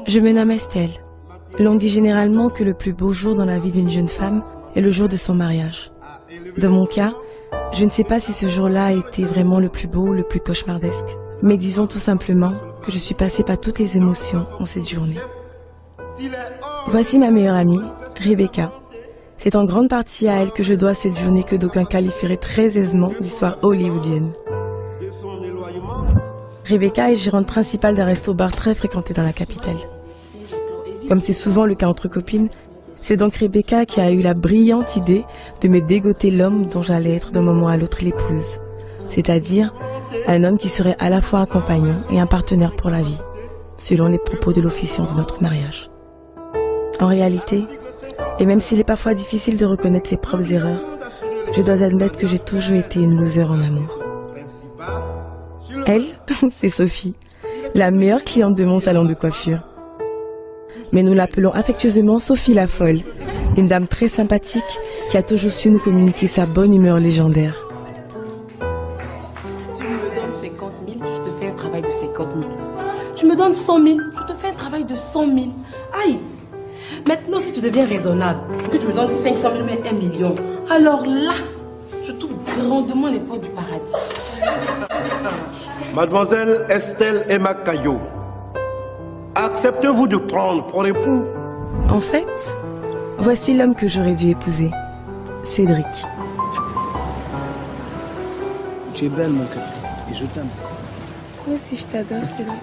Je me nomme Estelle. L'on dit généralement que le plus beau jour dans la vie d'une jeune femme est le jour de son mariage. Dans mon cas, je ne sais pas si ce jour-là a été vraiment le plus beau ou le plus cauchemardesque. Mais disons tout simplement que je suis passée par toutes les émotions en cette journée. Voici ma meilleure amie, Rebecca. C'est en grande partie à elle que je dois cette journée que d'aucuns qualifieraient très aisément d'histoire hollywoodienne. Rebecca est gérante principale d'un resto-bar très fréquenté dans la capitale. Comme c'est souvent le cas entre copines, c'est donc Rebecca qui a eu la brillante idée de me dégoter l'homme dont j'allais être d'un moment à l'autre l'épouse. C'est-à-dire un homme qui serait à la fois un compagnon et un partenaire pour la vie, selon les propos de l'officiant de notre mariage. En réalité, et même s'il est parfois difficile de reconnaître ses propres erreurs, je dois admettre que j'ai toujours été une loser en amour. Elle, c'est Sophie, la meilleure cliente de mon salon de coiffure. Mais nous l'appelons affectueusement Sophie la folle, une dame très sympathique qui a toujours su nous communiquer sa bonne humeur légendaire. Tu me donnes 50 000, je te fais un travail de 50 000. Tu me donnes 100 000, je te fais un travail de 100 000. Aïe! Maintenant, si tu deviens raisonnable, que tu me donnes 500 000 mais 1 million, alors là, je trouve grandement les portes du paradis. Mademoiselle Estelle Emma Caillot, acceptez-vous de prendre pour époux? En fait, voici l'homme que j'aurais dû épouser, Cédric. Tu es belle, mon cœur, et je t'aime. Moi aussi, je t'adore, Cédric.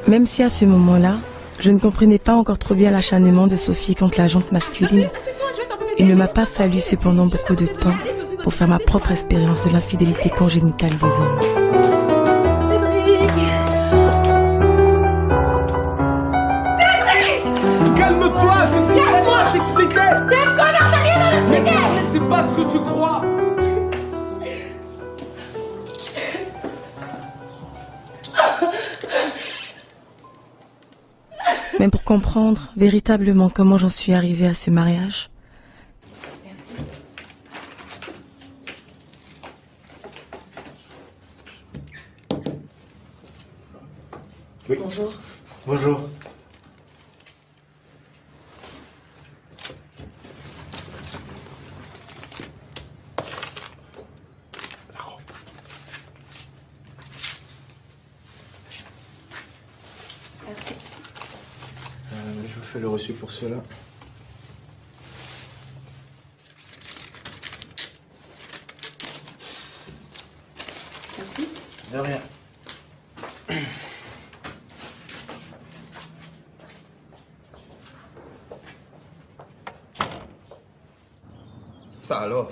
Même si à ce moment-là, je ne comprenais pas encore trop bien l'acharnement de Sophie contre la jante masculine, il ne m'a pas fallu cependant beaucoup de temps pour faire ma propre expérience de l'infidélité congénitale des hommes. Calme-toi, qu'est-ce que tu vas t'expliquer? T'es un connard, t'as rien à m'expliquer! Mais c'est pas ce que tu crois. Mais pour comprendre véritablement comment j'en suis arrivée à ce mariage, Oui. Bonjour. Bonjour. Je vous fais le reçu pour cela. Merci. De rien. Ça alors,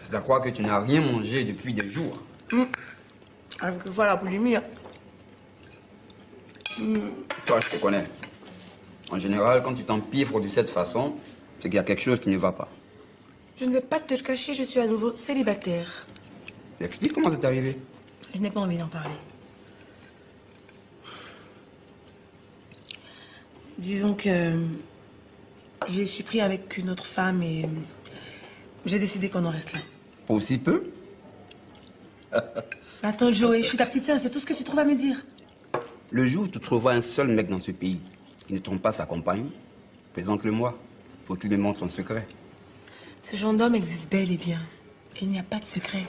c'est à croire que tu n'as rien mangé depuis des jours. Avec voilà la boulimie. Toi, je te connais. En général, quand tu t'empiffres de cette façon, c'est qu'il y a quelque chose qui ne va pas. Je ne vais pas te le cacher, je suis à nouveau célibataire. Explique comment c'est arrivé. Je n'ai pas envie d'en parler. Disons que je suis pris avec une autre femme et j'ai décidé qu'on en reste là. Aussi peu? Attends, Joey, je suis ta petite sœur, c'est tout ce que tu trouves à me dire. Le jour où tu trouveras un seul mec dans ce pays qui ne trompe pas sa compagne, présente-le-moi pour qu'il me montre son secret. Ce genre d'homme existe bel et bien. Et il n'y a pas de secret.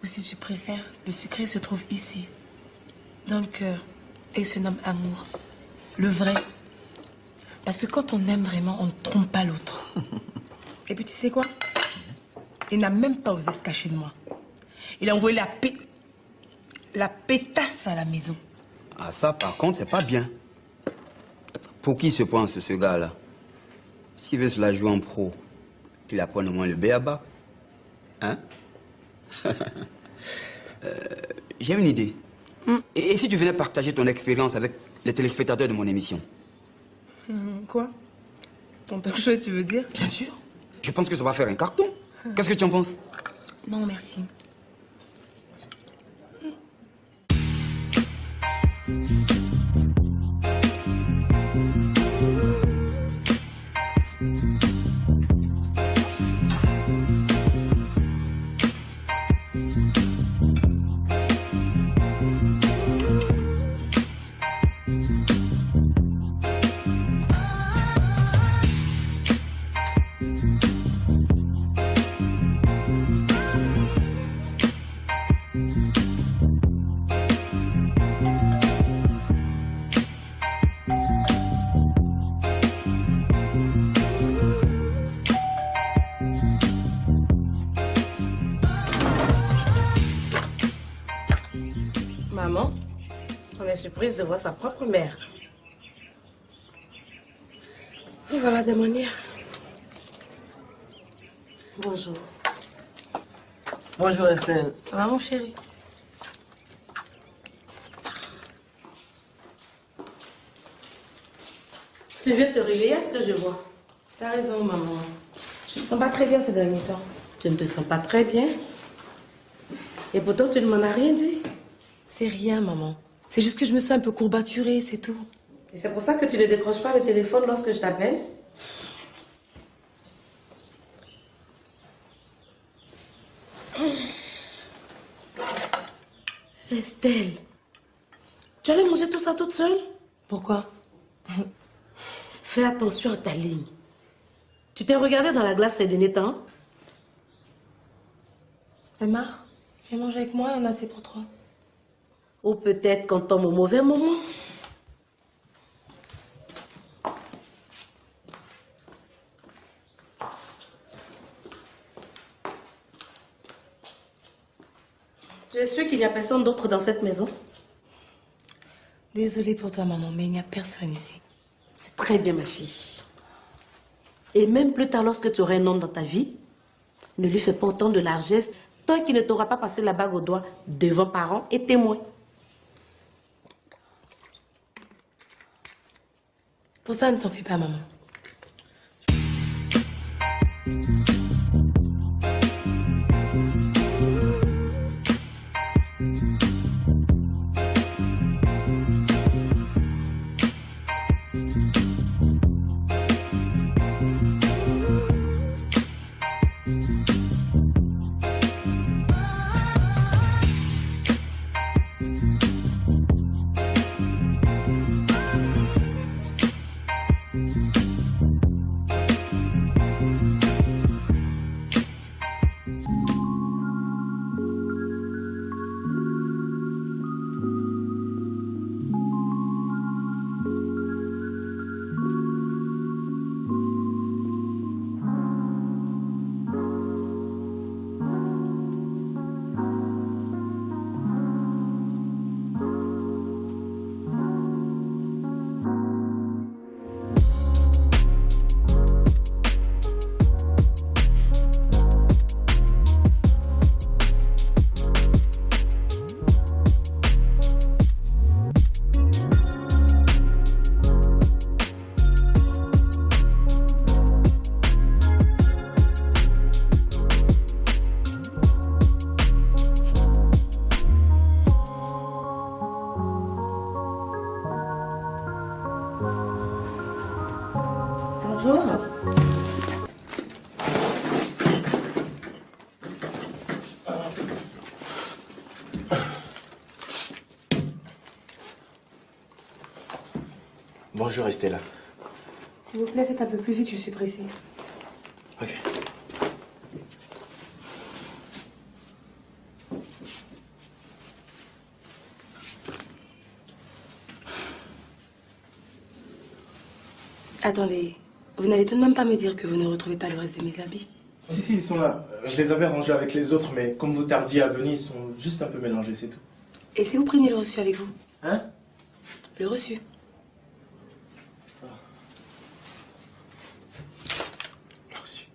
Ou si tu préfères, le secret se trouve ici, dans le cœur. Et il se nomme amour. Le vrai. Parce que quand on aime vraiment, on ne trompe pas l'autre. Et puis tu sais quoi? Il n'a même pas osé se cacher de moi. Il a envoyé la pétasse à la maison. Ah ça, par contre, c'est pas bien. Pour qui se pense ce gars-là? S'il veut se la jouer en pro, qu'il apprenne au moins le b.a.-ba. Hein? J'ai une idée. Et si tu venais partager ton expérience avec les téléspectateurs de mon émission? Quoi? Ton talk show, tu veux dire? Bien sûr. Je pense que ça va faire un carton. Qu'est-ce que tu en penses? Non, merci. On est surprise de voir sa propre mère. Et voilà des manières. Bonjour. Bonjour Estelle. Ça va mon chéri? Tu viens de te réveiller à ce que je vois. T'as raison, maman. Je me sens pas très bien ces derniers temps. Tu ne te sens pas très bien. Et pourtant, tu ne m'en as rien dit. C'est rien, maman. C'est juste que je me sens un peu courbaturée, c'est tout. Et c'est pour ça que tu ne décroches pas le téléphone lorsque je t'appelle. Estelle, tu allais manger tout ça toute seule? Pourquoi? Fais attention à ta ligne. Tu t'es regardée dans la glace ces derniers temps? T'as marre? Viens manger avec moi, il y en a assez pour toi. Ou peut-être qu'on tombe au mauvais moment. Tu es sûre qu'il n'y a personne d'autre dans cette maison? Désolée pour toi, maman, mais il n'y a personne ici. C'est très bien, ma fille. Et même plus tard, lorsque tu auras un homme dans ta vie, ne lui fais pas autant de largesse tant qu'il ne t'aura pas passé la bague au doigt devant parents et témoins. Pour ça, ne t'en fais pas, maman. Bonjour. Bonjour Estella. S'il vous plaît, faites un peu plus vite, je suis pressée. Ok. Attendez, vous n'allez tout de même pas me dire que vous ne retrouvez pas le reste de mes habits? Si, ils sont là. Je les avais rangés avec les autres, mais comme vous tardiez à venir, ils sont juste un peu mélangés, c'est tout. Et si vous preniez le reçu avec vous? Hein? Le reçu. Merci.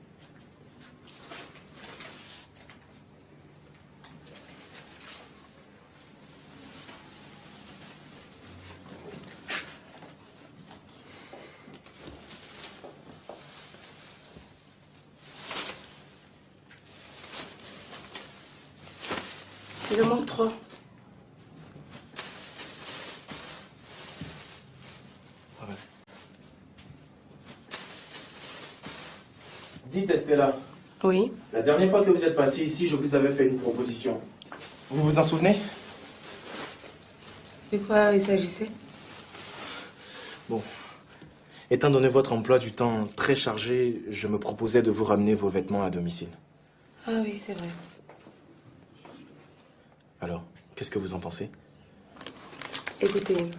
Il en manque 3. Dites Estella, Oui. la dernière fois que vous êtes passé ici, je vous avais fait une proposition. Vous vous en souvenez? De quoi il s'agissait? Bon. Étant donné votre emploi du temps très chargé, je me proposais de vous ramener vos vêtements à domicile. Ah oui, c'est vrai. Alors, qu'est-ce que vous en pensez? Écoutez,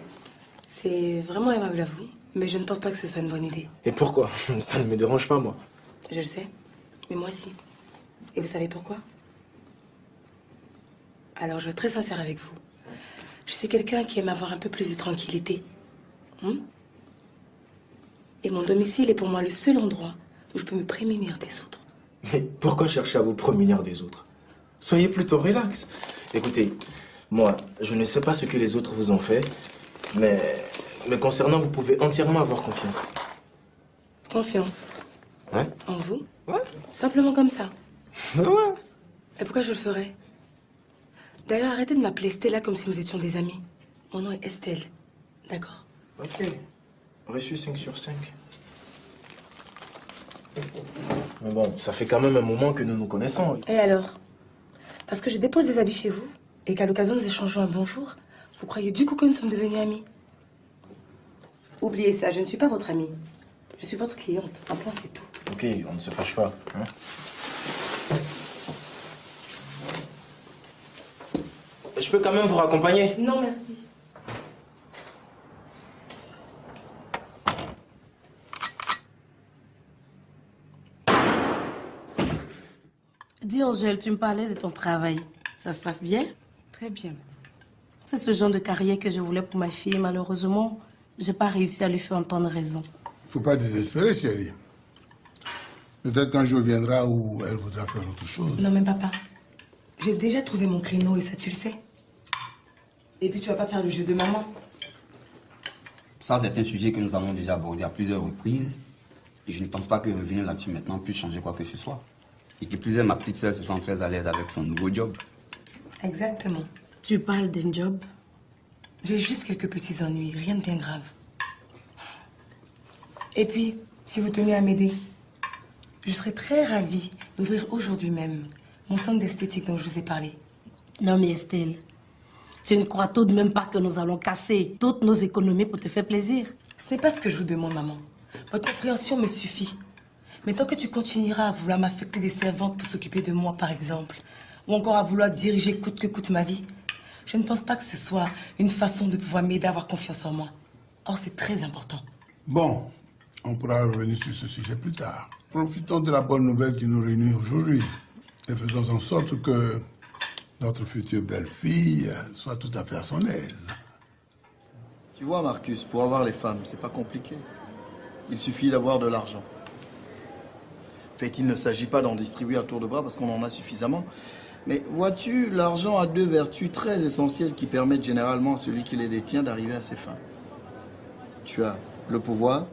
c'est vraiment aimable à vous, mais je ne pense pas que ce soit une bonne idée. Et pourquoi? Ça ne me dérange pas, moi. Je le sais, mais moi aussi. Et vous savez pourquoi? Alors, je vais être très sincère avec vous. Je suis quelqu'un qui aime avoir un peu plus de tranquillité. Et mon domicile est pour moi le seul endroit où je peux me prémunir des autres. Mais pourquoi chercher à vous prémunir des autres? Soyez plutôt relax. Écoutez, moi, je ne sais pas ce que les autres vous ont fait, mais concernant, vous pouvez entièrement avoir confiance. Confiance. Ouais? En vous? Ouais. Simplement comme ça. Ouais. Et pourquoi je le ferais? D'ailleurs, arrêtez de m'appeler Stella comme si nous étions des amis. Mon nom est Estelle. D'accord? Ok. Reçu 5 sur 5. Mais bon, ça fait quand même un moment que nous nous connaissons. Et alors? Parce que je dépose des habits chez vous et qu'à l'occasion nous échangeons un bonjour, vous croyez du coup que nous sommes devenus amis? Oubliez ça, je ne suis pas votre amie. Je suis votre cliente. Un point, c'est tout. Ok, on ne se fâche pas. Hein? Je peux quand même vous raccompagner? Non, merci. Dis Angèle, tu me parlais de ton travail. Ça se passe bien? Très bien. C'est ce genre de carrière que je voulais pour ma fille. Malheureusement, j'ai pas réussi à lui faire entendre raison. Faut pas désespérer, chérie. Peut-être qu'un jour viendra où elle voudra faire autre chose. Non, mais papa, j'ai déjà trouvé mon créneau et ça, tu le sais. Et puis, tu vas pas faire le jeu de maman. Ça, c'est un sujet que nous avons déjà abordé à plusieurs reprises. Et je ne pense pas que revenir là-dessus maintenant puisse changer quoi que ce soit. Et qui plus est, ma petite soeur se sent très à l'aise avec son nouveau job. Exactement. Tu parles d'un job? J'ai juste quelques petits ennuis, rien de bien grave. Et puis, si vous tenez à m'aider, je serais très ravie d'ouvrir aujourd'hui même mon centre d'esthétique dont je vous ai parlé. Non mais Estelle, tu ne crois tout de même pas que nous allons casser toutes nos économies pour te faire plaisir? Ce n'est pas ce que je vous demande, maman. Votre compréhension me suffit. Mais tant que tu continueras à vouloir m'affecter des servantes pour s'occuper de moi, par exemple, ou encore à vouloir diriger coûte que coûte ma vie, je ne pense pas que ce soit une façon de pouvoir m'aider à avoir confiance en moi. Or, c'est très important. Bon, on pourra revenir sur ce sujet plus tard. Profitons de la bonne nouvelle qui nous réunit aujourd'hui et faisons en sorte que notre future belle-fille soit tout à fait à son aise. Tu vois, Marcus, pour avoir les femmes, c'est pas compliqué. Il suffit d'avoir de l'argent. En fait, il ne s'agit pas d'en distribuer à tour de bras parce qu'on en a suffisamment. Mais vois-tu, l'argent a deux vertus très essentielles qui permettent généralement à celui qui les détient d'arriver à ses fins. Tu as le pouvoir